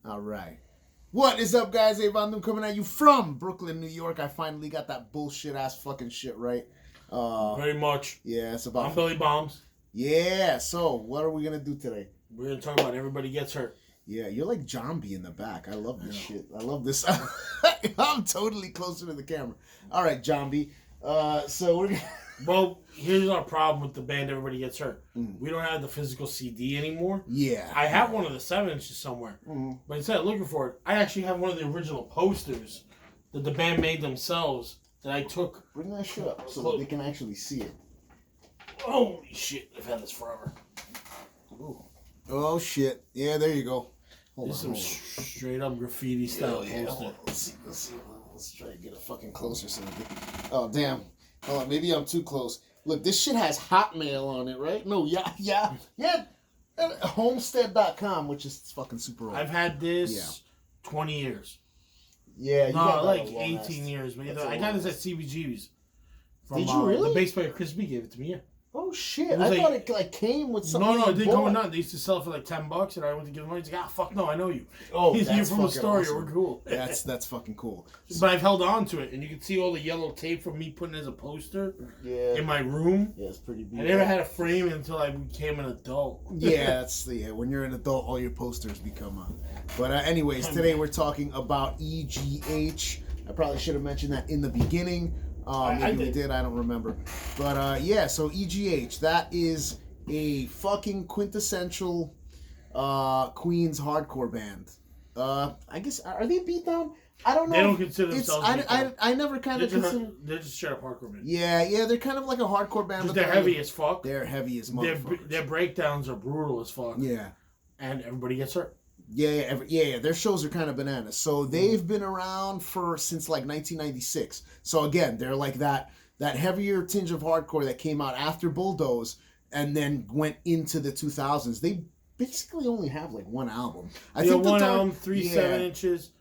All right. What is up, guys? Avon Doom coming at you from Brooklyn, New York. I finally got that bullshit ass fucking shit right. Very much. Yeah, it's about... I'm Billy Bombs. Yeah, so what are we going to do today? We're going to talk about Everybody Gets Hurt. Yeah, you're like Zombie in the back. I love this shit. I love this. I'm totally closer to the camera. All right, Zombie. So we're... Well, here's our problem with the band Everybody Gets Hurt. We don't have the physical CD anymore. Yeah. I have one of the 7 inches somewhere. But instead of looking for it, I actually have one of the original posters that the band made themselves that I took. Bring that shit up so that they can actually see it. Holy shit, I've had this forever. Ooh. Oh, shit. Yeah, there you go. This is some straight up graffiti style poster. Let's try to get a fucking closer so we can... Oh, damn. Hold on, maybe I'm too close. Look, this shit has Hotmail on it, right? No, yeah. Homestead.com, which is fucking super old. I've had this 20 years. Yeah, you got like 18 years. But I got this at CBGB's. Did you really? The bass player Chris B gave it to me, yeah. Oh, shit. I thought it came with something. No, it didn't come with nothing. They used to sell it for like $10, and I went to give him money. He's like, fuck no, I know you. Oh, you're from Astoria. Awesome. We're cool. That's fucking cool. But I've held on to it, and you can see all the yellow tape from me putting it as a poster in my room. Yeah, it's pretty beautiful. I never had a frame until I became an adult. Yeah, when you're an adult, all your posters become on. But anyways, today we're talking about EGH. I probably should have mentioned that in the beginning. Maybe we did, I don't remember. But yeah, so EGH, that is a fucking quintessential Queens hardcore band. I guess, are they beatdown? I don't know. They don't consider themselves I never kind of consider... They're just straight up hardcore band. Yeah, they're kind of like a hardcore band. But they're heavy as fuck. They're heavy as motherfuckers. Their breakdowns are brutal as fuck. Yeah. And everybody gets hurt. Yeah. Their shows are kind of bananas. So they've been around since like 1996. So again, they're like that heavier tinge of hardcore that came out after Bulldoze and then went into the 2000s. They basically only have like one album. I think one album, 3 7 inches.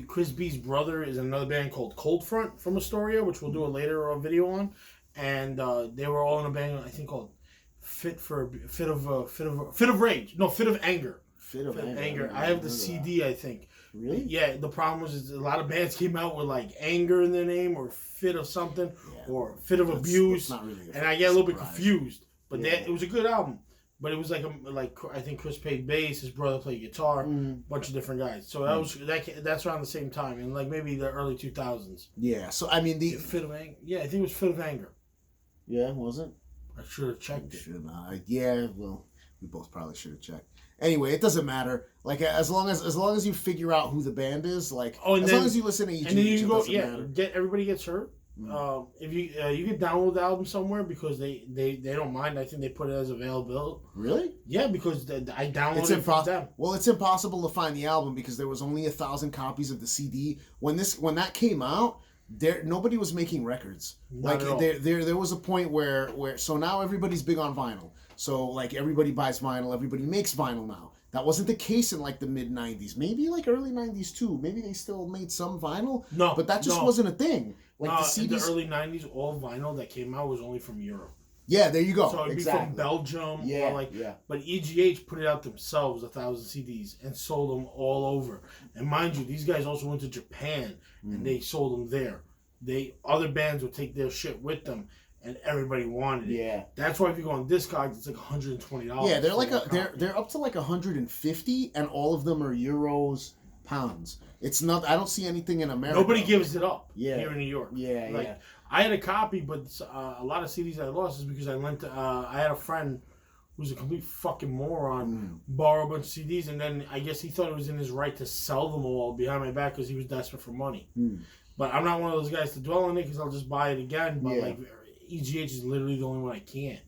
Chris B's brother is in another band called Cold Front from Astoria, which we'll do a later video on. And they were all in a band I think called Fit of Rage. No, Fit of Anger. Fit of Anger. I have the CD, I think. Really? Yeah, the problem was a lot of bands came out with like Anger in their name or Fit of something or Fit of Abuse. Not really and I get a little bit confused. But it was a good album. But it was like I think Chris played bass, his brother played guitar, bunch of different guys. So that's around the same time, in like maybe the early 2000s. Yeah. So I mean Fit of Anger. Yeah, I think it was Fit of Anger. Yeah, was it? I should have checked it. Yeah, well, we both probably should have checked. Anyway, it doesn't matter. Like as long as you figure out who the band is, like long as you listen to EGH, and then you go, matter. Everybody Gets Hurt. If you can download the album somewhere because they don't mind. I think they put it as available. Really? Yeah, because I downloaded it from them. Well, it's impossible to find the album because there was only 1,000 copies of the CD when that came out. Nobody was making records. Not like there was a point where so now everybody's big on vinyl. So like everybody buys vinyl, everybody makes vinyl now. That wasn't the case in like the mid 90s, maybe like early 90s too. Maybe they still made some vinyl. No, but that just wasn't a thing. Like the CDs, in the early 90s, all vinyl that came out was only from Europe. Yeah, there you go. So it'd be from Belgium. But EGH put it out themselves, 1,000 CDs, and sold them all over. And mind you, these guys also went to Japan, and they sold them there. Other bands would take their shit with them, and everybody wanted it. Yeah. That's why if you go on Discogs, it's like $120. Yeah, they're up to like 150, and all of them are euros, pounds. It's not. I don't see anything in America. Nobody gives it up here in New York. Yeah. I had a copy, but a lot of CDs I lost is because I lent. I had a friend who's a complete fucking moron, borrow a bunch of CDs, and then I guess he thought it was in his right to sell them all behind my back because he was desperate for money. But I'm not one of those guys to dwell on it because I'll just buy it again. But like EGH is literally the only one I can't.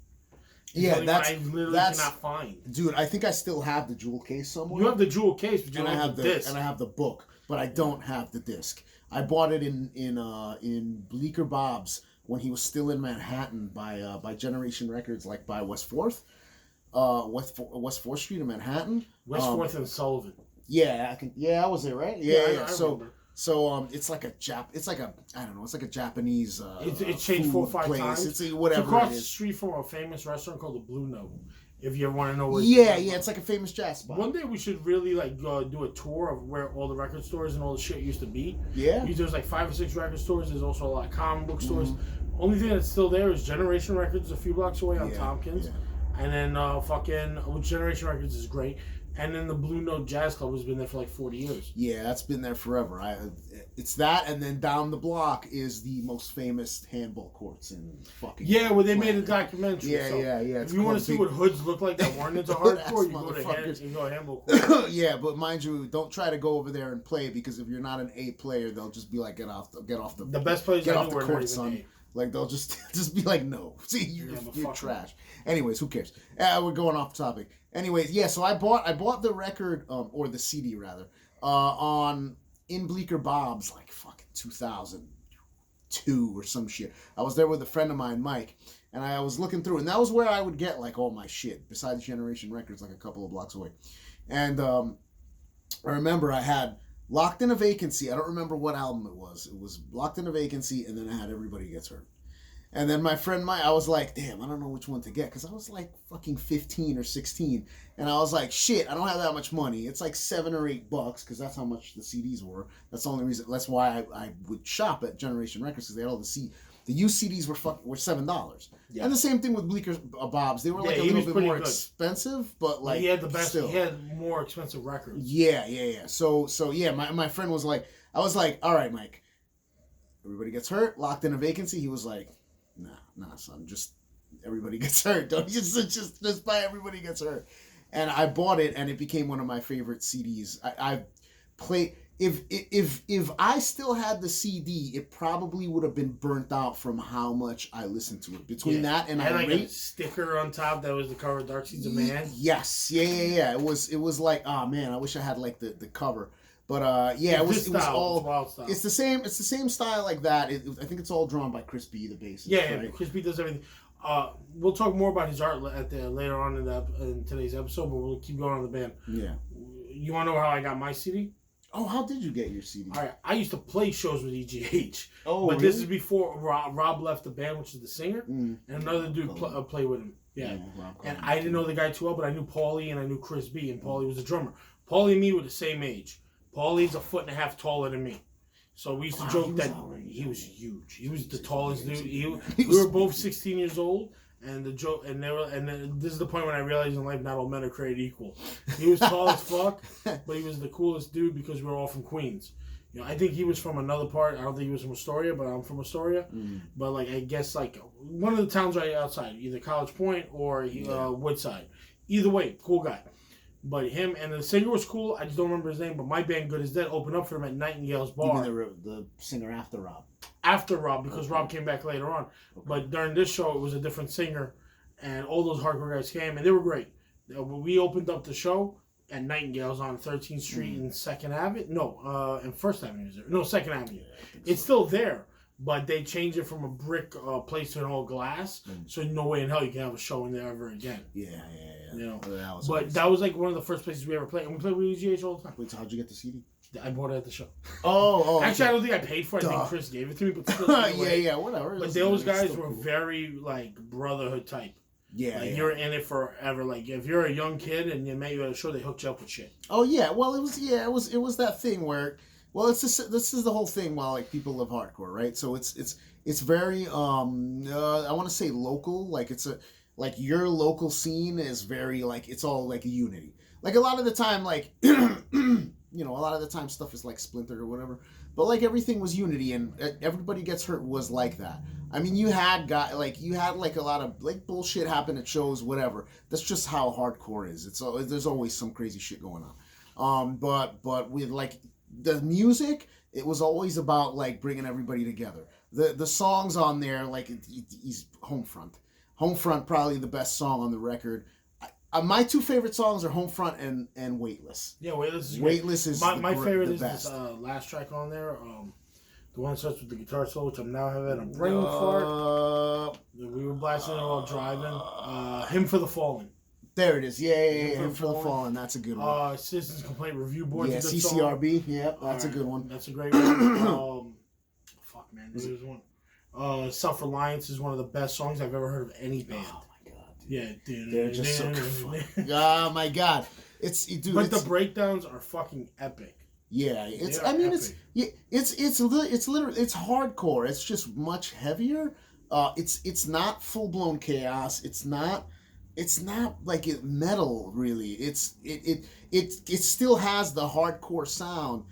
That's I literally cannot find. Dude, I think I still have the jewel case somewhere. You have the jewel case, but you don't have the disc. And I have the book, but I don't have the disc. I bought it in Bleecker Bob's when he was still in Manhattan by Generation Records, like by West 4th, West 4th Street in Manhattan. West 4th and Sullivan. Yeah, I was there, right? Yeah. I remember. So it's like a Japanese it's changed 4 or 5 times. It's whatever it's across it is. the street from a famous restaurant called the Blue Note. If you ever want to know where. Yeah, it's like a famous jazz spot. One day we should really like go do a tour of where all the record stores and all the shit used to be. Yeah. There's like 5 or 6 record stores. There's also a lot of comic book stores. Only thing that's still there is Generation Records, a few blocks away on Tompkins. Yeah. And then which Generation Records is great. And then the Blue Note Jazz Club has been there for like 40 years. Yeah, that's been there forever. It's that, and then down the block is the most famous handball courts in fucking. Yeah, where they made a documentary. Yeah. If you want to see what hoods look like that weren't into hardcore, you go to handball court. Yeah, but mind you, don't try to go over there and play, because if you're not an A player, they'll just be like, get off the best players get I off knew the were court, son. Like they'll just be like, no, see, you're trash. Anyways, who cares? We're going off topic. Anyways, yeah. So I bought the record, or the CD rather, in Bleecker Bob's like fucking 2002 or some shit. I was there with a friend of mine, Mike, and I was looking through, and that was where I would get like all my shit. Besides Generation Records, like a couple of blocks away, and I remember I had Locked in a Vacancy. I don't remember what album it was. It was Locked in a Vacancy, and then I had Everybody Gets Hurt. And then my friend Mike, I was like, damn, I don't know which one to get, because I was like fucking 15 or 16. And I was like, shit, I don't have that much money. It's like $7 or $8, because that's how much the CDs were. That's the only reason. That's why I would shop at Generation Records, because they had all the used CDs were $7. Yeah. And the same thing with Bleecker Bob's. They were like a little bit more expensive, but like he had the best. Still. He had more expensive records. Yeah. So yeah, my friend was like, I was like, all right, Mike, Everybody Gets Hurt, Locked in a Vacancy. He was like, nah, son, just Everybody Gets Hurt. Don't just buy Everybody Gets Hurt. And I bought it, and it became one of my favorite CDs. I play. If I still had the CD, it probably would have been burnt out from how much I listened to it. Between that and I had like a sticker on top that was the cover of Dark Seeds of Man. Yes, yeah. It was like, oh man, I wish I had like the cover. But it was all. It's the same style like that. I think it's all drawn by Chris B, the bassist. Yeah, right? Chris B does everything. We'll talk more about his art later on in today's episode, but we'll keep going on the band. Yeah. You want to know how I got my CD? Oh, how did you get your CD? All right, I used to play shows with EGH. Oh, but really? This is before Rob left the band, which is the singer, and another dude play with him. Yeah, and I didn't know the guy too well, but I knew Paulie and I knew Chris B, and Paulie was the drummer. Paulie and me were the same age. Paulie's a foot and a half taller than me. So we used to joke that he was huge. He was the tallest dude. We were both 16 years old, and the joke, and then this is the point when I realized in life not all men are created equal. He was tall as fuck, but he was the coolest dude because we were all from Queens. You know, I think he was from another part. I don't think he was from Astoria, but I'm from Astoria. But like, I guess like one of the towns right outside, either College Point or Woodside. Either way, cool guy. But him and the singer was cool. I just don't remember his name. But my band, Good as Dead, opened up for him at Nightingale's Bar. You mean the singer after Rob? After Rob, because Rob came back later on. Okay. But during this show, it was a different singer. And all those hardcore guys came, and they were great. We opened up the show at Nightingale's on 13th Street and 2nd Avenue. No, and 1st Avenue is there. No, 2nd Avenue. It's still there. But they changed it from a brick place to an all glass. So no way in hell you can have a show in there ever again. Yeah. You know, that was like one of the first places we ever played, and we played with EGH all the time. Wait, so how'd you get the CD? I bought it at the show. Oh. Actually, I don't think I paid for it. I think Chris gave it to me. But still, whatever. But those guys were very like brotherhood type. Yeah, You're in it forever. Like if you're a young kid and you met you at a show, they hooked you up with shit. Oh yeah, well it was that thing where, well this is the whole thing while like people love hardcore, right? So it's very I want to say local, like it's a. Like, your local scene is very, like, it's all, like, a unity. Like, a lot of the time, like, you know, a lot of the time stuff is, like, splintered or whatever. But, like, everything was unity, and Everybody Gets Hurt was like that. I mean, you had, a lot of, like, bullshit happen at shows, whatever. That's just how hardcore is. There's always some crazy shit going on. But with, like, the music, it was always about, like, bringing everybody together. The songs on there, like, he's Homefront. Homefront, probably the best song on the record. My two favorite songs are Homefront and Weightless. Yeah, Weightless is Weightless is my favorite is best. This last track on there. The one that starts with the guitar solo, which I'm now having a brain fart. We were blasting it while driving. Hymn for the Fallen. There it is. Yeah. Hymn for the Fallen. That's a good one. Citizens Complaint Review Board. Yeah, CCRB. Yeah, that's a good one. That's a great one. Fuck, man. This is one. Self-Reliance is one of the best songs I've ever heard of any band. Oh my god, Yeah, they're just so funny. Oh my god, dude. But the breakdowns are fucking epic. Yeah, it's literally it's hardcore. It's just much heavier. It's not full blown chaos. It's not like metal really. It still has the hardcore sound.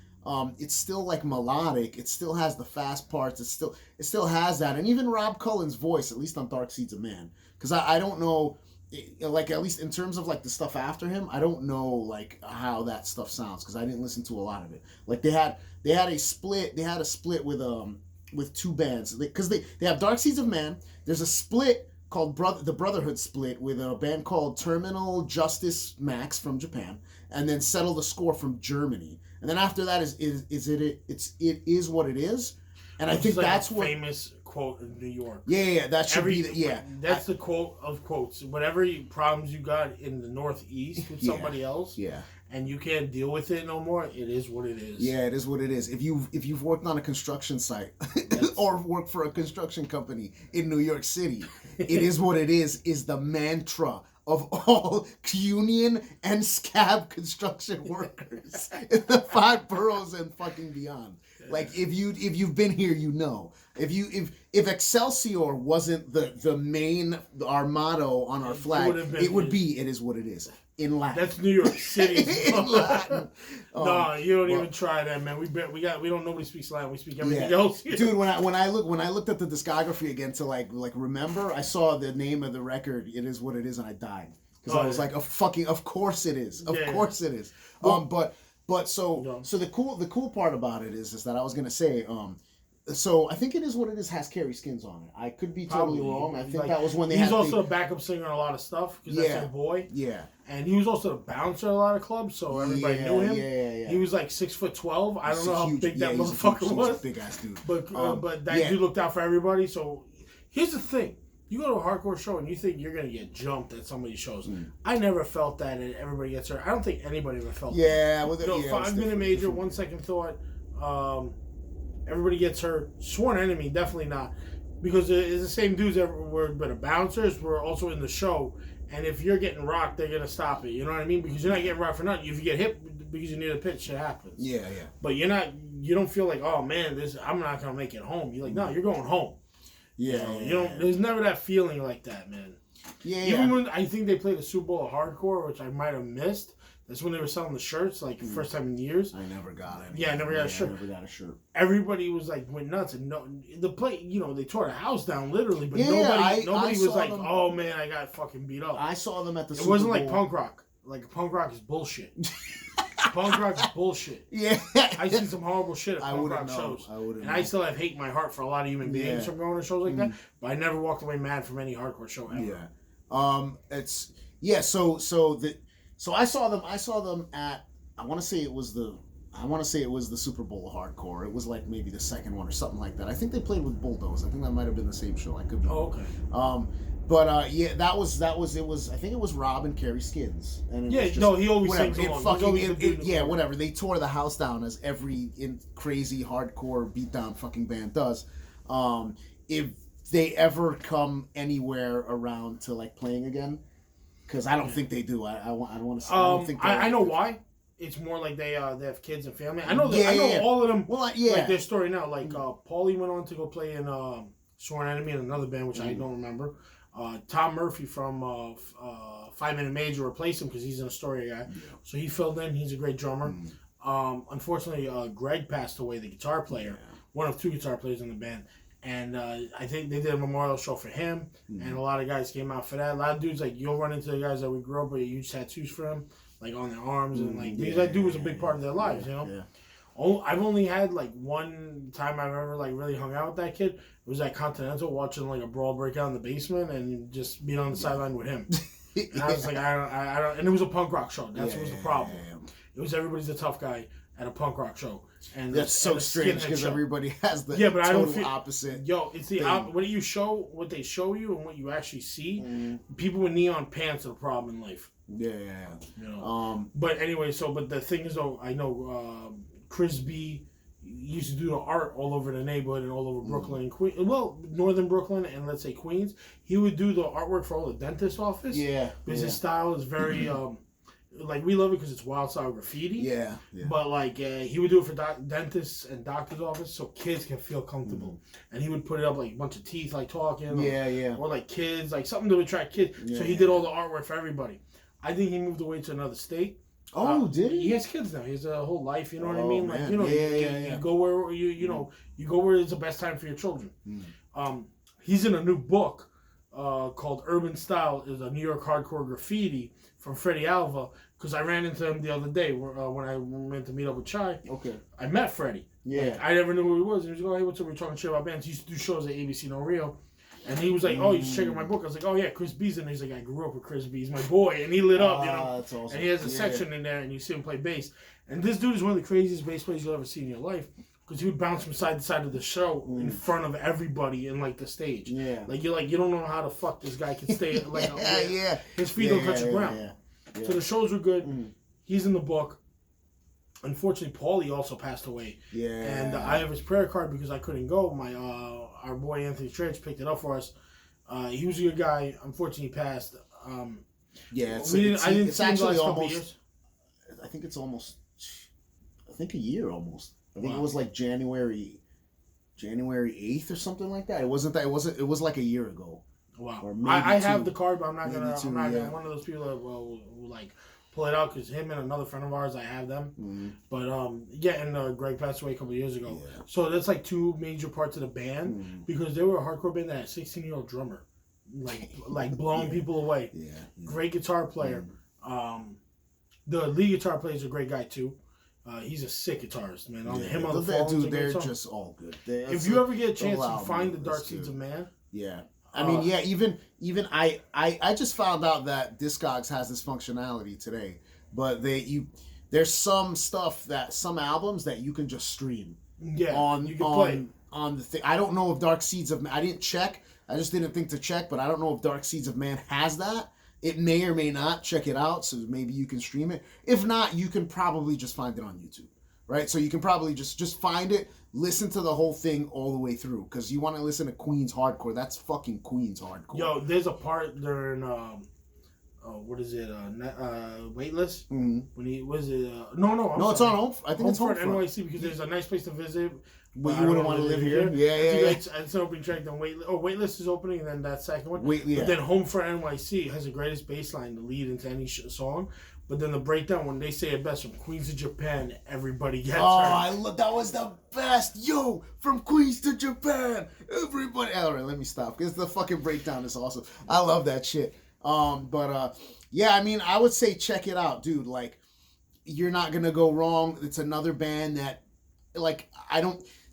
It's still like melodic. It still has the fast parts. It still has that. And even Rob Cullen's voice, at least on Dark Seeds of Man, because I don't know, like at least in terms of like the stuff after him, I don't know like how that stuff sounds because I didn't listen to a lot of it. Like they had a split with two bands because they have Dark Seeds of Man. There's a split called the Brotherhood split with a band called Terminal Justice Max from Japan, and then Settle the Score from Germany. And then after that it is what it is, and I think like that's what famous quote in New York. Yeah, that should be That's the quote of quotes. Whatever problems you got in the Northeast with somebody else, and you can't deal with it no more, it is what it is. Yeah, it is what it is. If you've worked on a construction site or worked for a construction company in New York City, it is what it is the mantra of all union and scab construction workers in the 5 boroughs and fucking beyond. Like if you've been here, you know. If Excelsior wasn't our motto on our flag, it would be it is what it is. In Latin. That's New York City. In Latin. No, you don't even try that, man. Nobody speaks Latin. We speak everything else. Dude, when I looked at the discography again to like remember, I saw the name of the record. It is what it is, and I died because I was like, of course it is. Of course it is. But the cool part about it is that I was gonna say so I think It Is What It Is has Carrie Skins on it. I could be totally wrong. I think that was when they He's also a backup singer on a lot of stuff because that's his boy. Yeah. And he was also the bouncer at a lot of clubs, so everybody knew him. Yeah. He was like 6'12". I don't know how big that motherfucker was. He's a big ass dude. But that dude looked out for everybody. So here's the thing. You go to a hardcore show and you think you're going to get jumped at somebody's shows. I never felt that and everybody gets hurt. I don't think anybody ever felt that. 5 Minute Major, 1 Second Thought, everybody gets hurt. Sworn Enemy, definitely not. Because it's the same dudes that were but bouncers were also in the show. And if you're getting rocked, they're going to stop it. You know what I mean? Because you're not getting rocked for nothing. If you get hit because you need a pitch, shit happens. Yeah. But you don't feel like, oh man, I'm not going to make it home. You're like, no, you're going home. Yeah. You don't. There's never that feeling like that, man. Yeah. Even when I think they played the Super Bowl of Hardcore, which I might have missed. That's when they were selling the shirts, like first time in years. I never got it. Yeah, I never got a shirt. Everybody was like went nuts, and they tore the house down literally, but nobody was like, oh man, I got fucking beat up. I saw them at the. It wasn't like punk rock. Like punk rock is bullshit. Punk rock is bullshit. Yeah, I seen some horrible shit at punk rock shows, I still have hate in my heart for a lot of human beings from going to shows like that. But I never walked away mad from any hardcore show ever. Yeah. So I saw them at I want to say it was the Super Bowl of Hardcore. It was like maybe the second one or something like that. I think they played with Bulldoze. I think that might have been the same show. I could be wrong. Okay. But that was I think it was Rob and Carrie Skins. And it was just, he always whatever. sings along. Whatever. They tore the house down as every crazy hardcore beatdown fucking band does. If they ever come anywhere around to like playing again. Because I don't think they do. I want to say. I know why. It's more like they have kids and family. I know all of them. Well, like their story now. Like Paulie went on to go play in Sworn Enemy and another band which I don't remember. Tom Murphy from 5 Minute Major replaced him because he's an Astoria guy. So he filled in. He's a great drummer. Unfortunately, Greg passed away, the guitar player, one of 2 guitar players in the band. And I think they did a memorial show for him, and a lot of guys came out for that. A lot of dudes, like, you'll run into the guys that we grew up with huge tattoos for them, like on their arms, and like that dude was a big part of their lives, you know. Yeah. I've only had like one time I've ever like really hung out with that kid. It was at Continental watching like a brawl break out in the basement, and just being on the sideline with him. And I was like, I don't. And it was a punk rock show. That was the problem. It was everybody's a tough guy at a punk rock show. And that's so strange because everybody has the but I don't feel, opposite. Yo, it's the what they show you and what you actually see. People with neon pants are the problem in life. Yeah. You know? But anyway, but the thing is though, I know Chris B, he used to do the art all over the neighborhood and all over Brooklyn and Queens. Well, northern Brooklyn and let's say Queens. He would do the artwork for all the dentist office. Yeah. Because his style is very like we love it because it's wild style graffiti. Yeah. But like he would do it for dentists and doctors' office so kids can feel comfortable. And he would put it up like a bunch of teeth like talking. Or like kids, like something to attract kids. So he did all the artwork for everybody. I think he moved away to another state. Oh, did he? He has kids now. He has a whole life. You know what I mean? Man. Like you go where you go where it's the best time for your children. He's in a new book called Urban Style. Is a New York hardcore graffiti from Freddie Alva. Because I ran into him the other day when I went to meet up with Chai. Okay. I met Freddie. Yeah. Like, I never knew who he was. And he was like, "Oh, hey, what's up? We're talking shit about bands." He used to do shows at ABC No Rio. And he was like, "Oh, you should check out my book." I was like, "Oh yeah, Chris B's in there." He's like, "I grew up with Chris B. He's my boy," and he lit up, That's awesome. And he has a section in there, and you see him play bass. And this dude is one of the craziest bass players you'll ever see in your life, because he would bounce from side to side of the show in front of everybody in like the stage. Yeah. Like you don't know how the fuck this guy can stay like his feet don't touch the ground. Yeah. So the shows were good. He's in the book. Unfortunately, Paulie also passed away. Yeah. And I have his prayer card because I couldn't go. My our boy Anthony Trench picked it up for us. He was a good guy. Unfortunately, he passed. It's actually almost. I think it's almost. I think a year almost. I think it was like January 8th or something like that. It wasn't that. It was like a year ago. Wow. Or maybe I have the card, but I'm not gonna. two, I'm not gonna. One of those people that will like pull it out because him and another friend of ours, I have them. But and Greg passed away a couple of years ago. Yeah. So that's like two major parts of the band because they were a hardcore band that had a 16-year-old drummer, like blowing people away. Yeah. Great guitar player. The lead guitar player is a great guy too. He's a sick guitarist, man. They're just all good. If you ever get a chance to find the Dark Seeds of Man. Yeah. I mean, even I just found out that Discogs has this functionality today, but there's some albums that you can just stream. Yeah, on you can play on the thing. I don't know if Dark Seeds of Man. I didn't check. I just didn't think to check, but I don't know if Dark Seeds of Man has that. It may or may not. Check it out, so maybe you can stream it. If not, you can probably just find it on YouTube, right? So you can probably just find it. Listen to the whole thing all the way through, because you want to listen to Queen's hardcore. That's fucking Queen's hardcore. Yo, there's a part during what is it? Waitlist. When he was it? No, it's on Home. I think it's Homefront Homefront. NYC because there's a nice place to visit. But you wouldn't want to live here. Yeah. It's an opening track. Then Waitlist is opening, and then that second one. But then Homefront NYC has the greatest bass line to lead into any song. But then the breakdown, when they say it best, from Queens to Japan, everybody gets that was the best. Yo, from Queens to Japan, everybody. All right, let me stop, because the fucking breakdown is awesome. I love that shit. I mean, I would say check it out, dude. Like, you're not gonna go wrong. It's another band that, like,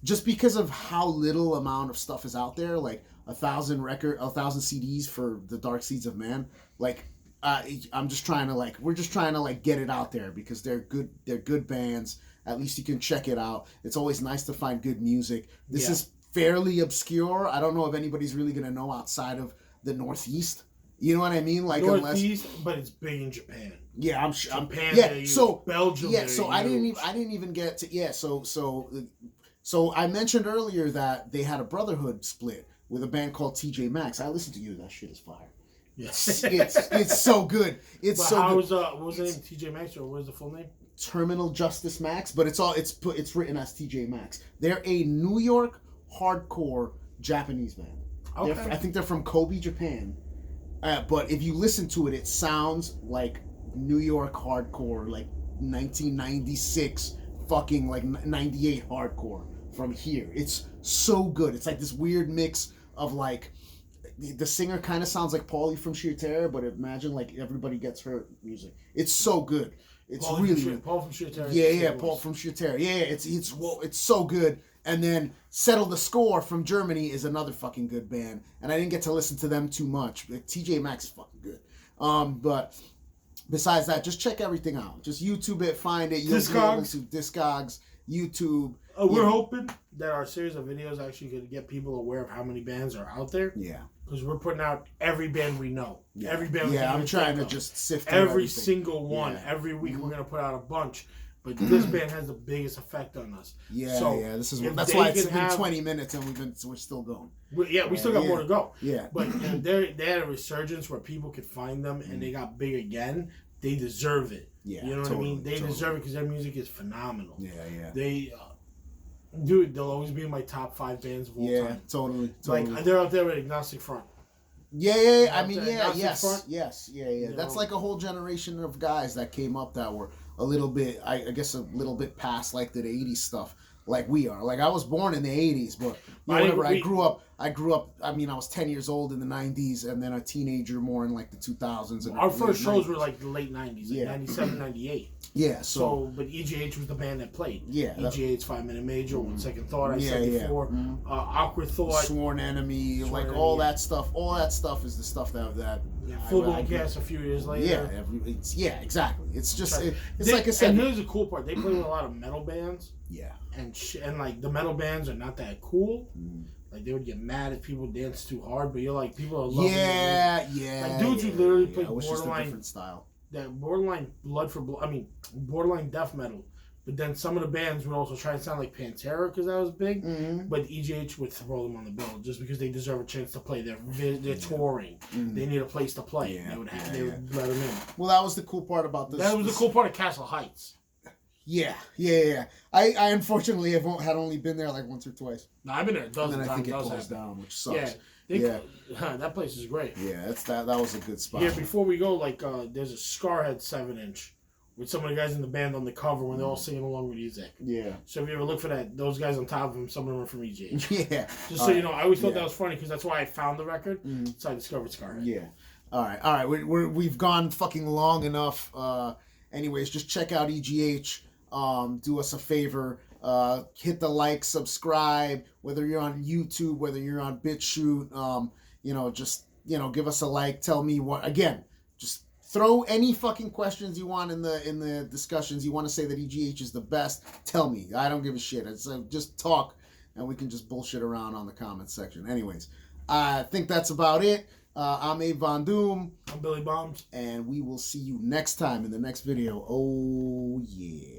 just because of how little amount of stuff is out there, like 1,000 CDs for the Dark Seeds of Man, like. We're just trying to get it out there, because they're good bands. At least you can check it out. It's always nice to find good music. This is fairly obscure. I don't know if anybody's really gonna know outside of the Northeast. You know what I mean? Like Northeast, but it's big in Japan. Yeah, I'm sure. Japan. Belgium. Yeah, so I didn't even get to. Yeah, so I mentioned earlier that they had a Brotherhood split with a band called TJ Maxx. I listened to you. That shit is fire. Yes. It's so good. What was the name? TJ Maxx, or what was the full name? Terminal Justice Max, but it's written as TJ Maxx. They're a New York hardcore Japanese band. Okay. I think they're from Kobe, Japan. But if you listen to it, it sounds like New York hardcore, like 1996, fucking like 98 hardcore from here. It's so good. It's like this weird mix of like. The singer kind of sounds like Paulie from Sheer Terror, but imagine like Everybody Gets Hurt music. It's so good. It's Paul from Sheer Terror. Yeah, Paul from Sheer Terror. Yeah, it's so good. And then Settle the Score from Germany is another fucking good band, and I didn't get to listen to them too much. But TJ Maxx is fucking good. But besides that, just check everything out. Just YouTube it, find it. Discogs, YouTube. We're hoping that our series of videos actually could get people aware of how many bands are out there. Yeah. Because we're putting out every band we know. Yeah. Every band we I'm trying to just sift through every everything. single one. Yeah. Every week we're going to put out a bunch. But this band has the biggest effect on us. Yeah, so yeah. That's why it's been 20 minutes and we're still going. We still got more to go. Yeah. But they had a resurgence where people could find them and they got big again. They deserve it. Yeah, you know what I mean? They deserve it because their music is phenomenal. Yeah, yeah. Dude, they'll always be in my top 5 bands of all time. Yeah, totally. Like they're out there with Agnostic Front. Yeah. I mean, yes. That's like a whole generation of guys that came up that were a little bit, I guess, a little bit past like the 80s stuff, like we are. Like I was born in the 80s, but whatever. I grew up. I mean, I was 10 years old in the 90s, and then a teenager more in like the 2000s. And our first shows were like the late 90s, like 97, 98. Yeah, but EGH was the band that played. Yeah. EGH, 5 Minute Major, One Second Thought, I said before. Awkward Thought. Sworn Enemy, all that stuff. All that stuff is the stuff that Full Blown Gas a few years later. Yeah, exactly. It's just, it's like I said. And here's the cool part. They play with a lot of metal bands. Yeah. And like, the metal bands are not that cool. Like, they would get mad if people dance too hard, but you're like, people are loving it. Yeah. Like, dudes who literally play borderline. Just a different style. That borderline borderline death metal. But then some of the bands would also try and sound like Pantera because that was big. But EGH would throw them on the bill just because they deserve a chance to play. They're touring. They need a place to play. They would let them in. Well, that was the cool part about this. That was the cool part of Castle Heights. Yeah. I unfortunately had only been there like once or twice. No, I've been there a dozen times. And then I think it closed down, which sucks. That place is great. Yeah, that was a good spot. Yeah, before we go, like, there's a Scarhead 7-inch with some of the guys in the band on the cover when they're all singing along with music. Yeah. So if you ever look for that, those guys on top of them, some of them are from EGH. Yeah. Just so you know, I always thought that was funny because that's why I found the record. So I discovered Scarhead. Yeah. All right. We've gone fucking long enough. Anyways, just check out EGH. Do us a favor. Hit the like, subscribe, whether you're on YouTube, whether you're on BitChute, just give us a like, tell me what, again, just throw any fucking questions you want in the discussions. You want to say that EGH is the best, tell me. I don't give a shit. It's just talk and we can just bullshit around on the comments section. Anyways, I think that's about it. I'm Abe Von Doom. I'm Billy Bombs. And we will see you next time in the next video. Oh yeah.